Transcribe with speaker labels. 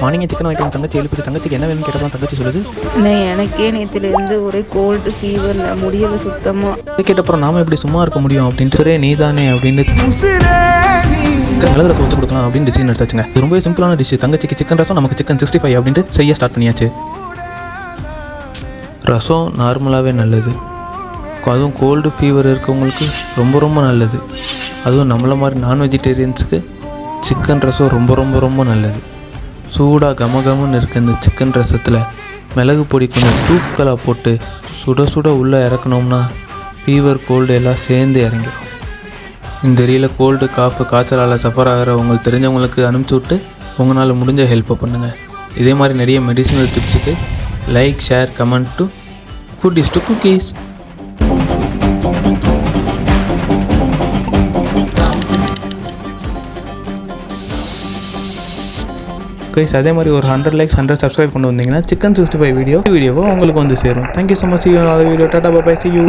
Speaker 1: Morning chicken வாங்கிட்டு தங்கச்சி எழுப்பி தங்கச்சிக்கு என்ன வேணும்னு கேட்டப்போ தங்கச்சி சொல்லுது,
Speaker 2: எனக்கே நேற்றுலேருந்து ஒரே கோல்டு ஃபீவரில் முடியலை சுத்தமாக.
Speaker 1: கேட்டப்புறம் நாம எப்படி சும்மா இருக்க முடியும் அப்படின்ட்டு சரி நீ தானே அப்படின்னு மிளகு ரசம் வச்சு கொடுக்கலாம் அப்படின்னு டிசைன் எடுத்தாச்சுங்க. ரொம்ப சிம்பிளான டிஷ். தங்கச்சிக்கு சிக்கன் ரசம், நமக்கு சிக்கன் 65 அப்படின்ட்டு செய்ய ஸ்டார்ட் பண்ணியாச்சு. ரசம் நார்மலாகவே நல்லது, அதுவும் கோல்டு ஃபீவர் இருக்கவங்களுக்கு ரொம்ப ரொம்ப நல்லது. அதுவும் நம்மள மாதிரி நான் வெஜிடேரியன்ஸுக்கு சிக்கன் ரசம் ரொம்ப ரொம்ப ரொம்ப நல்லது. சூடாக கமகமன்னு இருக்க இந்த சிக்கன் ரசத்தில் மிளகு பொடி கொஞ்சம் தூக்கலாக போட்டு சுட சுட உள்ளே இறக்கணும்னா ஃபீவர் கோல்டு எல்லாம் சேர்ந்து இறங்கிடும். இந்த ரீலில் கோல்டு காஃபு காய்ச்சலால் சஃபர் ஆகிற உங்களுக்கு தெரிஞ்சவங்களுக்கு அனுப்பிச்சி விட்டு உங்களால் முடிஞ்ச ஹெல்ப்பை பண்ணுங்கள். இதே மாதிரி நிறைய மெடிசினல் டிப்ஸுக்கு like, share, comment to food to cookies. Guys, அதே மாதிரி ஒரு 100 லைக்ஸ் 100 சப்ஸ்கிரைப் கொண்டு வந்தீங்கன்னா சிக்கன் 65 வீடியோவோ உங்களுக்கு வந்து சேரும். Thank you so much. Video tata bye bye. See you.